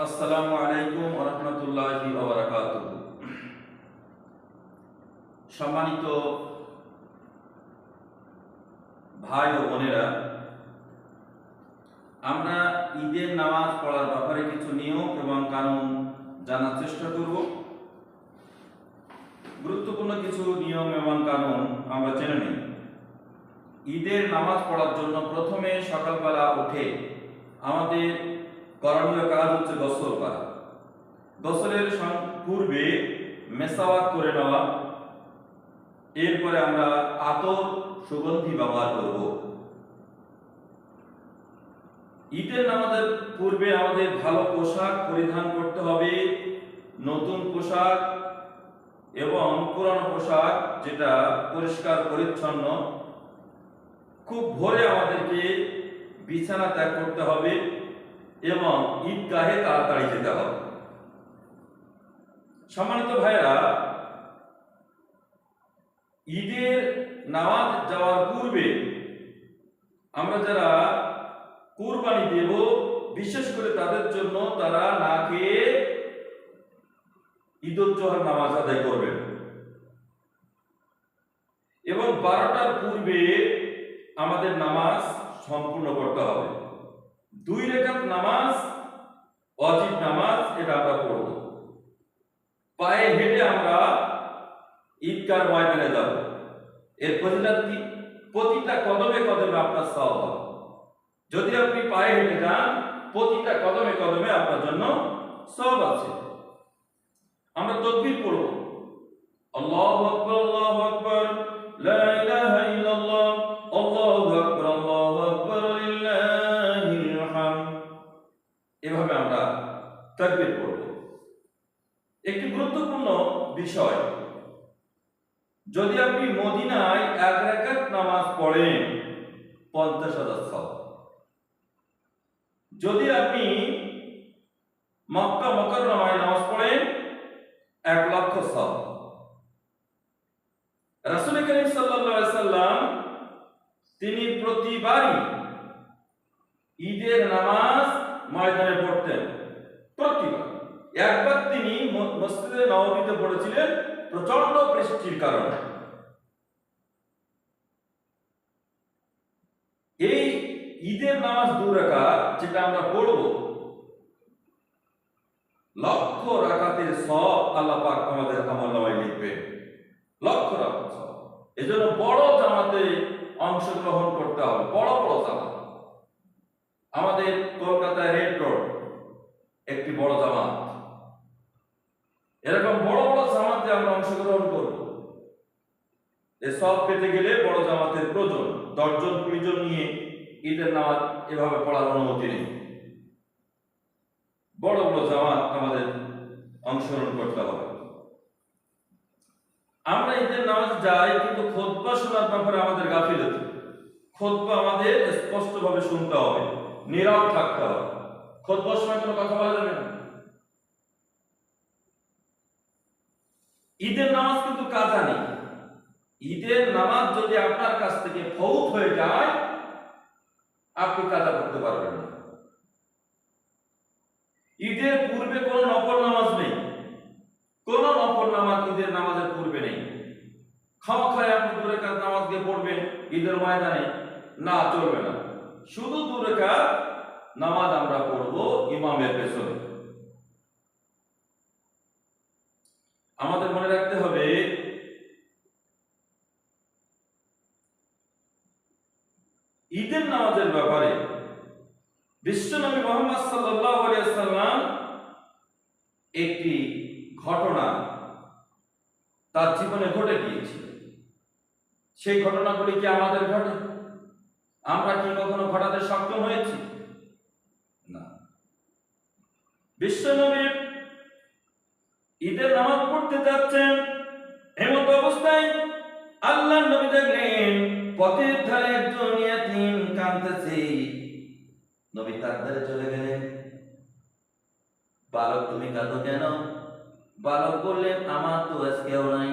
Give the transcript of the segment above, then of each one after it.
আসসালামু আলাইকুম ওয়া রাহমাতুল্লাহি ওয়া বারাকাতুহু। সম্মানিত ভাই ও বোনেরা, আমরা ঈদের নামাজ পড়ার ব্যাপারে কিছু নিয়ম এবং কানুন জানার চেষ্টা করব। গুরুত্বপূর্ণ কিছু নিয়ম এবং কানুন আমরা জেনে নিই। ঈদের নামাজ পড়ার জন্য প্রথমে সকালবেলা উঠে আমাদের করণীয় কাজ হচ্ছে গোসল করা। গোসলের পূর্বে মেসাওয়াক করে নেওয়া, এরপরে আমরা আতর সুগন্ধি ব্যবহার করব। ঈদের নামাজের পূর্বে আমাদের ভালো পোশাক পরিধান করতে হবে। নতুন পোশাক এবং পুরানো পোশাক যেটা পরিষ্কার পরিচ্ছন্ন, খুব ভোরে আমাদেরকে বিছানা ত্যাগ করতে হবে এবং ঈদগাহে তাড়াতাড়ি যেতে হবে। সম্মানিত ভাইরা, ঈদের নামাজ যাওয়ার পূর্বে আমরা যারা কুরবানি দেব, বিশেষ করে তাদের জন্য তারা না খেয়ে ঈদুল জোহার নামাজ আদায় করবেন এবং 12টার পূর্বে আমাদের নামাজ সম্পূর্ণ করতে হবে। 2 রাকাত নামাজ ওয়াজিব নামাজ, এটা আমরা পড়ব। পায়ে হেঁটে আমরা ঈদগাহ ময়দানে যাব। এর ফজিলত কি? প্রতিটা কদমে কদমে আপনার সওয়াব হবে। যদি আপনি পায়ে হেঁটে যান, প্রতিটা কদমে কদমে আপনার জন্য সওয়াব আছে। আমরা তাকবীর পড়ব, আল্লাহু আকবার আল্লাহু আকবার লা ইলাহা ইল্লাল্লাহ আল্লাহু আকবার লিল্লাহিল হামদ, এভাবে আমরা তাকবীর পড়ব। একটি গুরুত্বপূর্ণ বিষয়, যদি আপনি মদিনায় 1 রাকাত নামাজ পড়েন 50,000 সওয়াব। যদি আপনি মক্কা মুকাররমায় নামাজ পড়েন 1 লক্ষ সওয়াব। রাসূল করিম সাল্লাল্লাহু আলাইহি সাল্লাম তিনি প্রতিবারই ঈদের নামাজ ময়দানে পড়তেন। প্রতিবার। একবার তিনি মসজিদে নববীতে পড়েছিলেন প্রচন্ড বৃষ্টির কারণে। এই ঈদের নামাজ 2 রাকাত যেটা আমরা পড়ব, লক্ষ রাকাতের সওয়াব আল্লাহ পাক আমাদের আমলনামায় লিখবেন। লক্ষ রাকাত সওয়াব। এজন্য বড় জামাতে অংশগ্রহণ করতে হবে। বড় বড় জামাত। আমাদের কলকাতায় রেড রোড একটি বড় জামাত, এরকম বড় বড় জামাতে আমরা অংশগ্রহণ করব। এই সওয়াব পেতে গেলে বড় জামাতের প্রয়োজন। 10 জন 20 জন নিয়ে ঈদের নামাজ এভাবে পড়ার অনুমতি নেই। বড় বড় জামাত আমাদের অংশগ্রহণ করতে হবে। আমরা ঈদের নামাজ যাই, কিন্তু খুতবা শোনার ব্যাপারে আমাদের গাফিলতি। খুতবা আমাদের স্পষ্টভাবে শুনতে হবে, নীরব থাকতে হবে। খুতবার সময় কোনো কথা বলা যাবে না। ঈদের নামাজ কিন্তু কাজা নেই। ঈদের নামাজ যদি আপনার কাছ থেকে ফৌত হয়ে যায়, আপনি কাজা করতে পারবেন না। ঈদের পূর্বে কোনো নফল নামাজ নেই। কোনো নফল নামাজ ঈদের নামাজের পূর্বে নেই। খামখায় আপনি 2 রাকাত নামাজ দিয়ে পড়বেন ঈদের ময়দানে, না, চলবে না। শুধু 2 রাকাত নামাজ আমরা পড়ব ইমামের পেছনে। আমাদের মনে রাখতে হবে, ঈদের নামাজের ব্যাপারে বিশ্বনবী মুহাম্মদ সাল্লাল্লাহু আলাইহি ওয়াসাল্লাম একটি ঘটনা তার জীবনে ঘটে গিয়েছিল। সেই ঘটনাগুলি কি আমাদের ঘটে? আমরা কি কখনো ঘটাতে সক্ষম হয়েছি? না। বিশ্বনবী ঈদের নামাজ পড়তে যাচ্ছেন, এমত অবস্থায় আল্লাহর নবী দেখলেন পথের ধারে একজন ইয়াতীম কাঁদতেছে। নবী তার ধারে চলে গেলেন। বালক, তুমি কাঁদো কেন? বালক বললেন, আমার তো আজ কেউ নাই।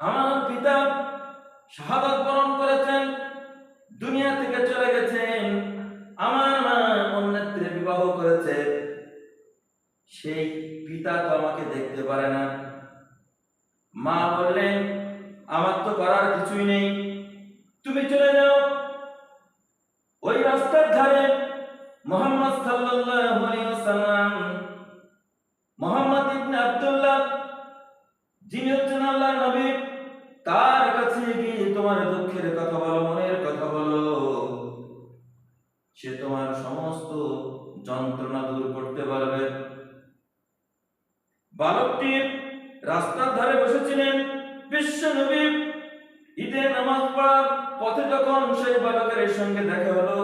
আমার পিতা শাহাদাত বরণ করেছেন, দেখতে পারে না। মা বললেন, আমার তো করার কিছুই নেই, তুমি চলে যাও। ওই রাস্তার ধারে মুহাম্মদ সাল্লাল্লাহু আলাইহি ওয়াসাল্লাম, মুহাম্মদ ইবনে আব্দুল্লাহ, যিনি হচ্ছেন আল্লাহর নবী, তার কাছে গিয়ে তোমার দুঃখের কথা বলো, মনের কথা বলো, সে তোমার সমস্ত যন্ত্রণা দূর করতে পারবে। বালকটি রাস্তার ধারে বসেছিলেন। বিশ্ব নবী ঈদের নামাজ পড়ার পথে যখন সেই বালকের সঙ্গে দেখা হলো,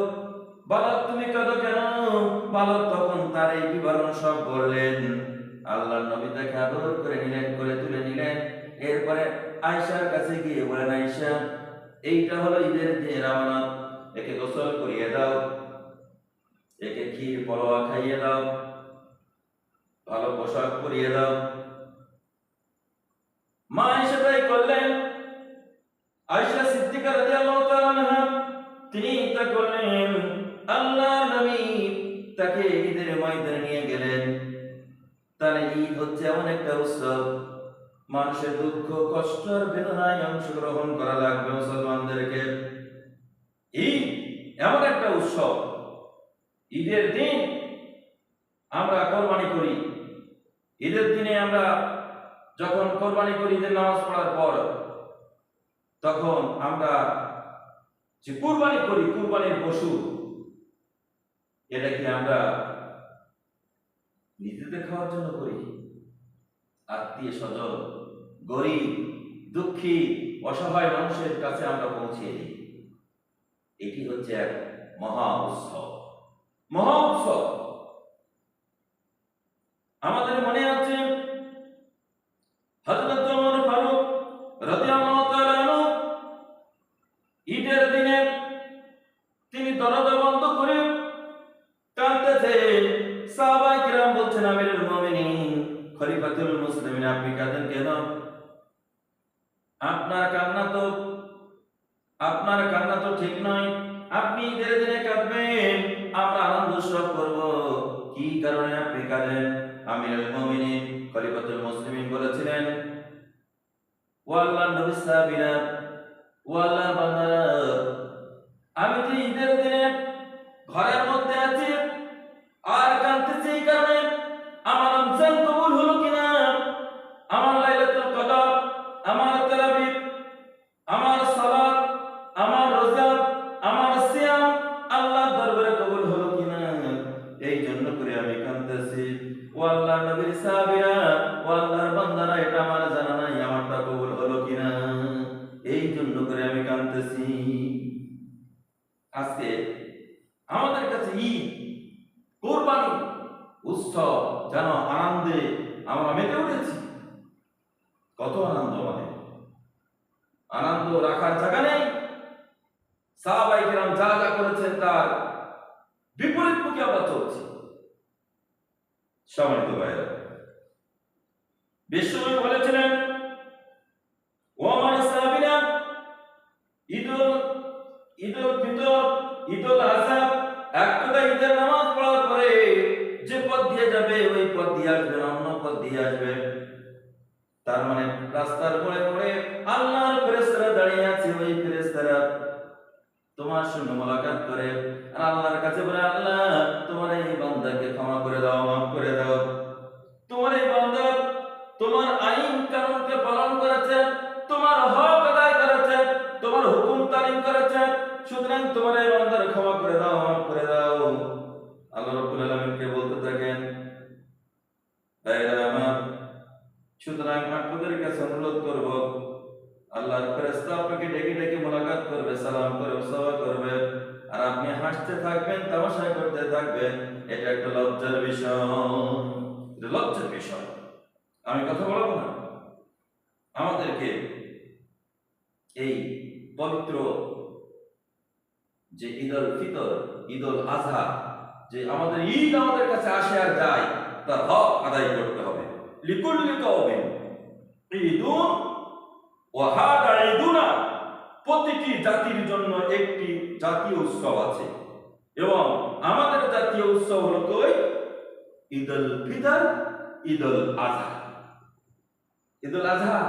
বালক তুমি কাঁদো কেন? বালক তখন তার এই বিবরণ সব বললেন। আল্লাহর নবী তাকে আদর করে নিলেন, করে তুলে নিলেন। এরপরে আয়েশার কাছে গিয়ে বলেন, আয়েশা, এইটা হলো ঈদের দিনের আমানত, একে গোসল করিয়ে দাও, একে ক্ষীর পোলাও খাইয়ে দাও, ভালো পোশাক পরিয়ে দাও। মা আয়েশা তাই করলেন। আয়েশা সিদ্দিকা রাদিয়াল্লাহু তাআলা আনহা তিনি তা করলেন। আল্লাহর নবী তাকে ঈদের ময়দানে নিয়ে গেলেন। তাহলে ঈদ হচ্ছে এমন একটা উৎসব, মানুষের দুঃখ কষ্ট আর বেদনায় অংশগ্রহণ করা লাগবে মুসলমানদেরকে। ঈদ এমন একটা উৎসব, ঈদের দিন আমরা কোরবানি করি। ঈদের দিনে আমরা যখন কোরবানি করি, ঈদের নামাজ পড়ার পর, তখন আমরা যে কুরবানি করি, কুরবানির পশু, এটা কি আমরা নিজেদের খাওয়ার জন্য করি? আত্মীয় স্বজন, গরিব, দুঃখী, অসহায় মানুষের কাছে আমরা পৌঁছে দিই। এটি হচ্ছে এক মহা উৎসব, মহা উৎসব। আমাদের মনে আছে হযরত ওমর ফারুক রাদিয়াল্লাহু তাআলা আনহু ঈদের দিনে তিনি দরজা বন্ধ করে কাঁদতেছেন। সাহাবায়ে কিরাম বলছেন, আমিরুল মুমিনিন, খলিফাতুল মুসলিমিন, আপনি কাঁদেন কেন? আপনার কান্না তো ঠিক নয়। আপনি ঈদের দিনে কাঁদবেন, আমরা আনন্দ উৎসব করব, কি কারণে আপনি কাঁদেন? আমিরুল মুমিনিন খলিফাতুল মুসলিমিন বলেছিলেন, ও আল্লাহর নবী, সাহাবীরা, ও আল্লাহর বান্দারা, আমি তো ঈদের দিনে ঘরের মধ্যে আছি আর কাঁদতেছি, এই কারণে আমার রমজান কবুল হলো কিনা, আমার লাইলাতুল কদর, আমার তারাবিহ, আমার সালাত, আমার রোজা, আমার সিয়াম আল্লাহর দরবারে কবুল হলো কিনা, এই জন্য করে আমি কাঁদতেছি। ও আল্লাহর নবীর সাহাবীরা, ও আল্লাহর বান্দারা, এটা আমার জানা নাই আমারটা কবুল হলো কিনা, এই জন্য করে আমি কাঁদতেছি। আজকে আমাদের কাছে ঈদ, কোরবানি উৎসব যেন আনন্দে আমরা মেতে উঠেছি। কত আনন্দ! আমাদের আনন্দ রাখার জায়গা নেই। সাহাবায়ে কিরাম যা যা করেছেন তার বিপরীতমুখী আমরা চলছি। সম্মানিত ভাইরা, বিশ্বনবী বলেছিলেন, ও আমার সাহাবীরা, ঈদুল ফিতর, ঈদুল আযহা, একটা ঈদের নামাজ পড়ার পরে যে পথ দিয়ে যাবে ওই পথ দিয়ে আসবে, অন্য পথ দিয়ে আসবে। তার মানে রাস্তার মোড়ে মোড়ে আল্লাহর ফেরেশতারা দাঁড়িয়ে আছে। ওই ফেরেশতারা তোমার সঙ্গে মোলাকাত করে আর আল্লাহর কাছে বলে, আল্লাহ, তোমার এই বান্দাকে ক্ষমা করে দাও, মাফ করে দাও। তোমার এই বান্দা তোমার আইন কানুনকে পালন করেছে, তোমার হক আদায় করেছে, তোমার হুকুম তালিম করেছে, সুতরাং তোমার এই বান্দার ক্ষমা করে দাও, মাফ করে দাও। আল্লাহ রাব্বুল আলামিনকে বলতে থাকেন, ভাইরা আমার, সুতরাং আপনাদের কাছে অনুরোধ করব, আল্লাহর ফেরেশতা আপনাকে ডেকে ডেকে মোলাকাত করবে, সালাম করবে, সাওয়া করবে, আর আপনি হাসতে থাকবেন, তামাশা করতে থাকবেন। এটা একটা লজ্জার বিষয়, এটা লজ্জার বিষয়। আমি কথা বলবো না। আমাদেরকে এই পবিত্র যে ঈদুল ফিতর, ঈদুল আযহা, যে আমাদের ঈদ আমাদের কাছে আসে আর যায়, তার হক আদায় করতে হবে। লিকুল্লি কওমিন ঈদুন ওয়া হাদা ঈদুনা, প্রতিটি জাতির জন্য একটি জাতীয় উৎসব আছে, এবং আমাদের জাতীয় উৎসব হলো কই? ঈদুল ফিতর, ঈদুল আযহা। ঈদুল আজহা,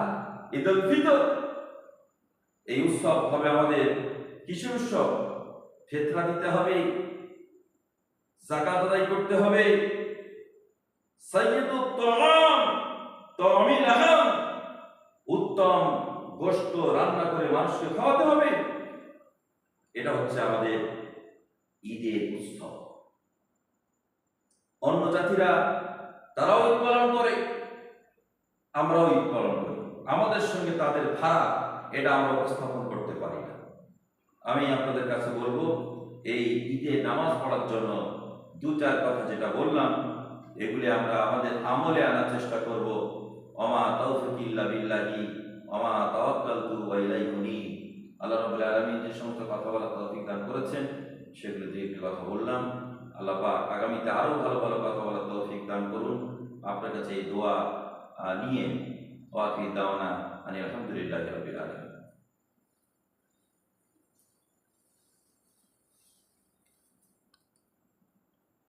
ঈদুল ফিতর, এই উৎসব হবে আমাদের কিসের উৎসব? ফিতরা দিতে হবে, যাকাত আদায় করতে হবে, সাইয়্যিদুত তাআম তামিল আহম, উত্তম গোশত রান্না করে মানুষকে খাওয়াতে হবে। এটা হচ্ছে আমাদের ঈদের উৎসব। অন্য জাতিরা তারাও ঈদ পালন করে, আমরাও ঈদ পালন করি। আমাদের সঙ্গে তাদের ফারাক এটা আমরা উপস্থাপন করতে পারি না। আমি আপনাদের কাছে বলবো, এই ঈদে নামাজ পড়ার জন্য দু চার কথা যেটা বললাম, এগুলি আমরা আমাদের আমলে আনার চেষ্টা করব। ওমা তাওফিক ইল্লা বিল্লাহি ওমা তাওয়াক্কালতু ওয়া ইলাইহি উনীব। আল্লাহ রাব্বুল আলামিন যে সমস্ত কথা বলার তৌফিক দান করেছেন, সেগুলো দিয়ে একটি কথা বললাম। আল্লাহ পাক আগামীতে আরো ভালো ভালো কথা বলার তৌফিক দান করুন। আপনার কাছে এই দোয়া নিয়ে ওয়া আখির দাওয়ানা আলহামদুলিল্লাহি রাব্বিল আলামিন।